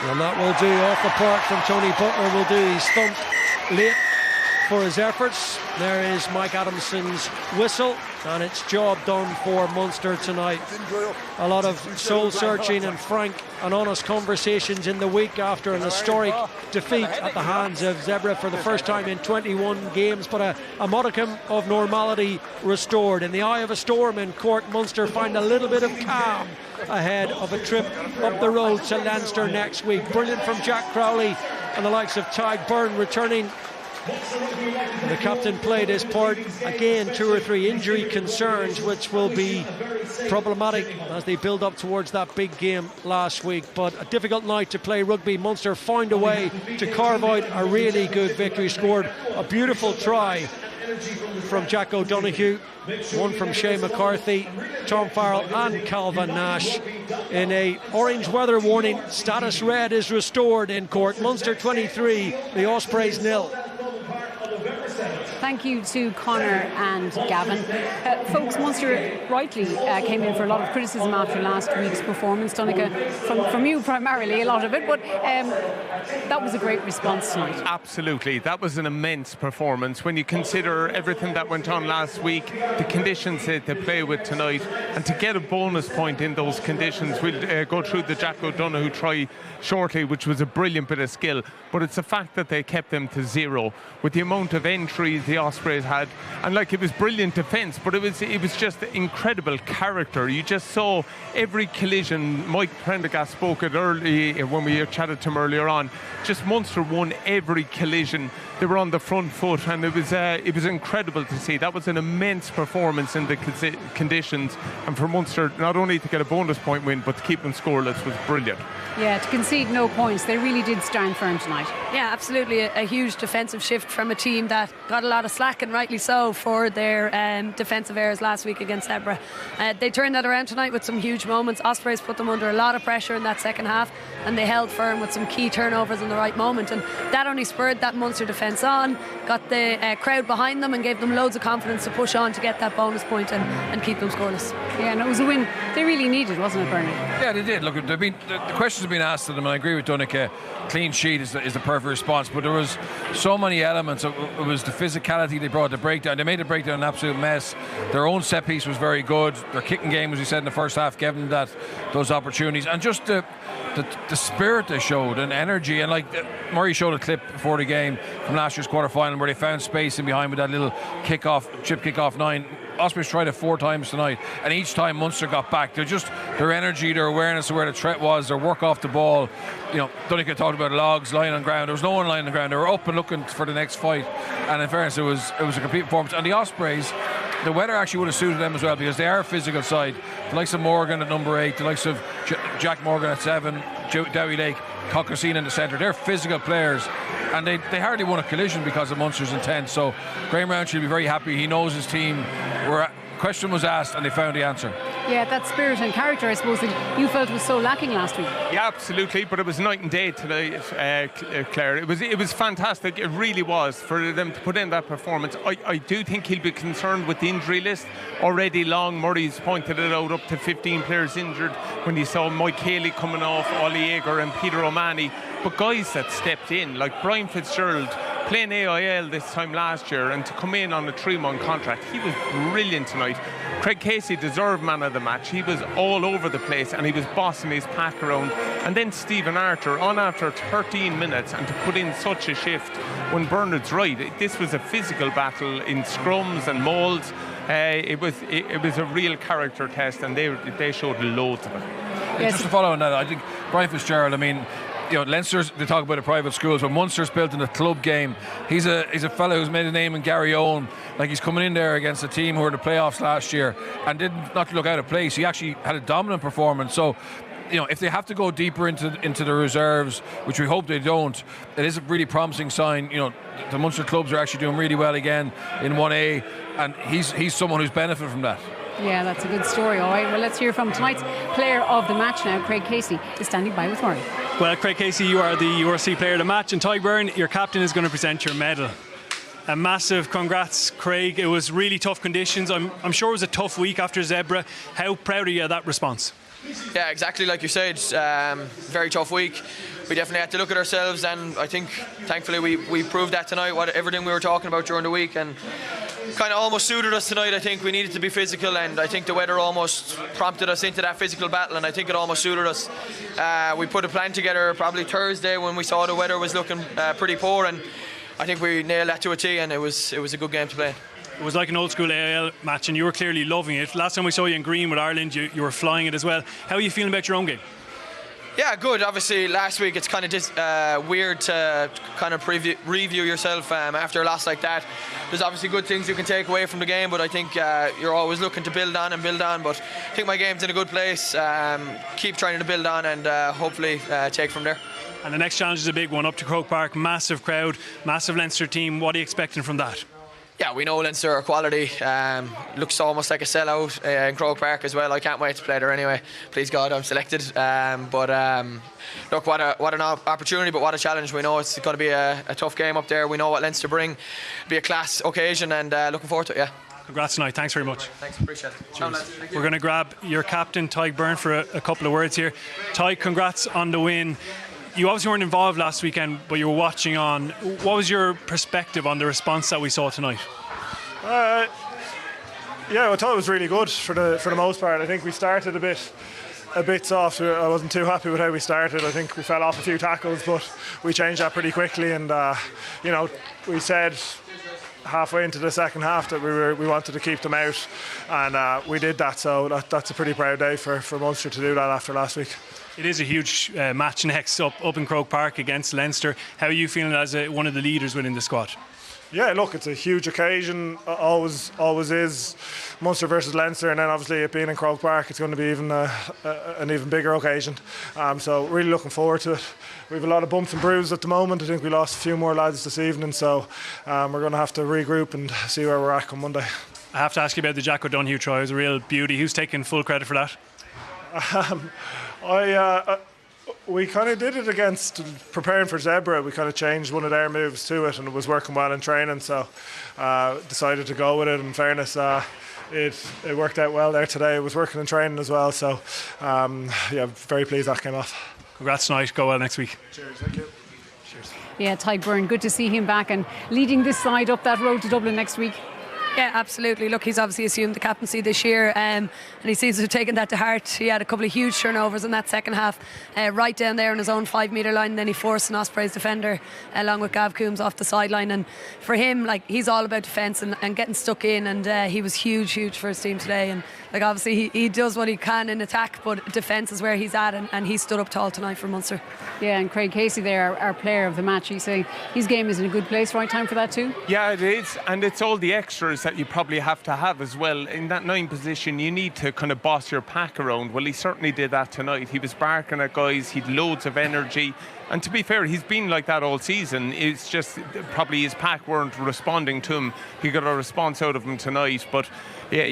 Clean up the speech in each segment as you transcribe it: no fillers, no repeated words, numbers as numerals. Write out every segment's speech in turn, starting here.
And that will do. Off the park from Tony Butler will do. He's thumped late for his efforts. There is Mike Adamson's whistle, and it's job done for Munster tonight. A lot of soul searching and frank and honest conversations in the week after an historic defeat at the hands of Zebra for the first time in 21 games, but a modicum of normality restored. In the eye of a storm in Cork, Munster find a little bit of calm ahead of a trip up the road to Leinster next week. Brilliant from Jack Crowley and the likes of Tadhg Beirne returning. The captain played his part. Again, 2 or 3 injury concerns, which will be problematic as they build up towards that big game last week. But a difficult night to play rugby. Munster found a way to carve out a really good victory. Scored a beautiful try from Jack O'Donoghue, one from Shea McCarthy, Tom Farrell and Calvin Nash. In a orange weather warning, status red is restored in Cork. Munster 23, the Ospreys 0. Thank you to Conor and Gavin. Folks, Munster rightly came in for a lot of criticism after last week's performance. Donncha, from you primarily, a lot of it, but that was a great response tonight. Absolutely, that was an immense performance when you consider everything that went on last week, the conditions that they play with tonight, and to get a bonus point in those conditions. We'll go through the Jack O'Donoghue try shortly, which was a brilliant bit of skill, but it's the fact that they kept them to 0 with the amount of entries the Ospreys had, and it was brilliant defence, but it was just incredible character. You just saw every collision. Mike Prendergast spoke it early when we chatted to him earlier on. Just Munster won every collision. They were on the front foot, and it was incredible to see. That was an immense performance in the conditions, and for Munster not only to get a bonus point win but to keep them scoreless was brilliant. Yeah, to concede no points, they really did stand firm tonight. Yeah, absolutely. A huge defensive shift from a team that got a lot of slack, and rightly so, for their defensive errors last week against Zebra. They turned that around tonight with some huge moments. Ospreys put them under a lot of pressure in that second half, and they held firm with some key turnovers in the right moment, and that only spurred that Munster defence on, got the crowd behind them and gave them loads of confidence to push on to get that bonus point and keep them scoreless. Yeah, and it was a win they really needed, wasn't it, Bernie? Yeah, they did. Look, the questions have been asked of them, and I agree with Donncha. Clean sheet is the perfect response, but there was so many elements. It was the physicality they brought, the breakdown. They made the breakdown an absolute mess. Their own set piece was very good. Their kicking game, as we said in the first half, gave them those opportunities, and just the spirit they showed and energy. And Murray showed a clip before the game from last year's quarter-final where they found space in behind with that little chip kickoff 9. Ospreys tried it 4 times tonight, and each time Munster got back. Their energy, their awareness of where the threat was, their work off the ball. Donncha talked about logs lying on ground. There was no one lying on the ground. They were up and looking for the next fight, and in fairness, it was a complete performance. And the Ospreys, the weather actually would have suited them as well, because they are a physical side. The likes of Morgan at number 8, the likes of Jack Morgan at 7, Dowie Lake, Cochrane in the centre. They're physical players, and they hardly won a collision because of Munster's intent. So Graham Rowntree will be very happy. He knows his team. Question was asked and they found the answer. Yeah, that spirit and character, I suppose, that you felt was so lacking last week. Yeah, absolutely, but it was night and day today, Claire. It was fantastic. It really was, for them to put in that performance. I do think he'll be concerned with the injury list already long. Murray's pointed it out, up to 15 players injured when he saw Mike Haley coming off, Ollie Yeager and Peter O'Mahony. But guys that stepped in, like Brian Fitzgerald, playing AIL this time last year, and to come in on a 3-month contract, he was brilliant tonight. Craig Casey deserved man of the match. He was all over the place and he was bossing his pack around. And then Stephen Archer on after 13 minutes, and to put in such a shift when Bernard's right. This was a physical battle in scrums and mauls. It was a real character test, and they showed loads of it. Yes. Just to follow on that, I think Brian Fitzgerald, Leinster's, they talk about the private schools, but Munster's built in the club game. He's a fellow who's made a name in Gary Owen. He's coming in there against a team who were in the playoffs last year and did not look out of place. He actually had a dominant performance. So, if they have to go deeper into the reserves, which we hope they don't, it is a really promising sign. The Munster clubs are actually doing really well again in 1A, and he's someone who's benefited from that. Yeah, that's a good story. All right, well, let's hear from tonight's player of the match now. Craig Casey is standing by with Murray. Well, Craig Casey, you are the URC player of the match, and Tadhg Beirne, your captain, is going to present your medal. A massive congrats, Craig. It was really tough conditions. I'm sure it was a tough week after Zebra. How proud are you of that response? Yeah, exactly like you said. Very tough week. We definitely had to look at ourselves, and I think thankfully we proved that tonight. Everything we were talking about during the week, and kind of almost suited us tonight. I think we needed to be physical, and I think the weather almost prompted us into that physical battle, and I think it almost suited us. We put a plan together probably Thursday when we saw the weather was looking pretty poor, and I think we nailed that to a T, and it was a good game to play. It was like an old school AIL match, and you were clearly loving it. Last time we saw you in green with Ireland, you were flying it as well. How are you feeling about your own game? Yeah, good. Obviously, last week it's kind of weird to kind of review yourself after a loss like that. There's obviously good things you can take away from the game, but I think you're always looking to build on. But I think my game's in a good place. Keep trying to build on, and hopefully take from there. And the next challenge is a big one, up to Croke Park. Massive crowd, massive Leinster team. What are you expecting from that? Yeah, we know Leinster are quality. Looks almost like a sellout in Croke Park as well. I can't wait to play there anyway. Please God, I'm selected. Look, what an opportunity, but what a challenge. We know it's going to be a tough game up there. We know what Leinster bring. It'll be a class occasion, and looking forward to it, yeah. Congrats tonight. Thanks very much. Thanks, appreciate it. We're going to grab your captain, Tadhg Beirne, for a couple of words here. Tadhg, congrats on the win. You obviously weren't involved last weekend, but you were watching on. What was your perspective on the response that we saw tonight? Yeah, I thought it was really good for the most part. I think we started a bit soft. I wasn't too happy with how we started. I think we fell off a few tackles, but we changed that pretty quickly. And we said halfway into the second half that we wanted to keep them out, and we did that. So that's a pretty proud day for Munster to do that after last week. It is a huge match next up in Croke Park against Leinster. How are you feeling as one of the leaders within the squad? Yeah, look, it's a huge occasion. Always is. Munster versus Leinster, and then obviously it being in Croke Park, it's going to be an even bigger occasion. So really looking forward to it. We have a lot of bumps and bruises at the moment. I think we lost a few more lads this evening, so we're going to have to regroup and see where we're at on Monday. I have to ask you about the Jack O'Donoghue try. It was a real beauty. Who's taking full credit for that? We kind of did it against preparing for Zebra. We kind of changed one of their moves to it, and it was working well in training, so decided to go with it. In fairness, it worked out well there today. It was working in training as well, so very pleased that came off. Congrats tonight. Go well next week. Cheers. Thank you. Cheers. Yeah, Tadhg Beirne, good to see him back and leading this side up that road to Dublin next week. Yeah, absolutely. Look, he's obviously assumed the captaincy this year, and he seems to have taken that to heart. He had a couple of huge turnovers in that second half, right down there on his own 5 metre line, and then he forced an Ospreys defender along with Gav Coombs off the sideline. And for him, he's all about defence and getting stuck in, and he was huge for his team today. And obviously he does what he can in attack, but defence is where he's at, and he stood up tall tonight for Munster. Yeah, and Craig Casey there, our player of the match, he's saying his game is in a good place. Right time for that too? Yeah, it is, and it's all the extras that you probably have to have as well. In that 9 position, you need to kind of boss your pack around. Well, he certainly did that tonight. He was barking at guys, he'd loads of energy. And to be fair, he's been like that all season. It's just probably his pack weren't responding to him. He got a response out of him tonight. But yeah,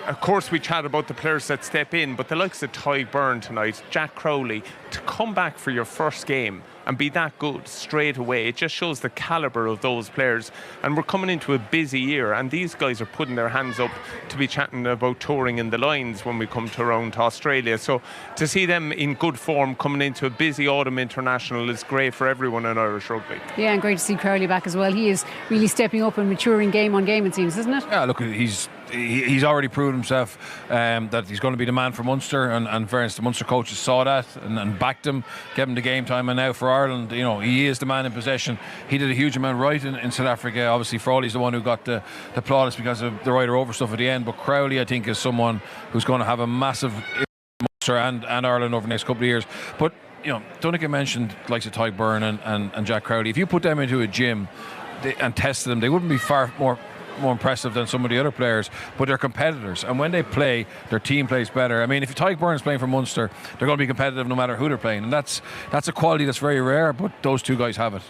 of course we chat about the players that step in, but the likes of Tadhg Beirne tonight, Jack Crowley, to come back for your first game and be that good straight away, it just shows the calibre of those players. And we're coming into a busy year, and these guys are putting their hands up to be chatting about touring in the lines when we come around to Australia. So to see them in good form coming into a busy autumn international is great for everyone in Irish rugby. Yeah, and great to see Crowley back as well. He is really stepping up and maturing game on game, it seems, isn't it? Yeah, look, he's already proved himself that he's going to be the man for Munster, and fairness, the Munster coaches saw that and backed him, gave him the game time. And now for Ireland, he is the man in possession. He did a huge amount right in South Africa. Obviously Frawley's the one who got the plaudits because of the rider over stuff at the end, but Crowley, I think, is someone who's going to have a massive impact on Munster and Ireland over the next couple of years. But Donncha mentioned likes of Tadhg Beirne and Jack Crowley. If you put them into a gym and tested them, they wouldn't be far more impressive than some of the other players, but they're competitors, and when they play, their team plays better. I mean, if Tadhg Beirne is playing for Munster, they're going to be competitive no matter who they're playing, and that's a quality that's very rare, but those two guys have it.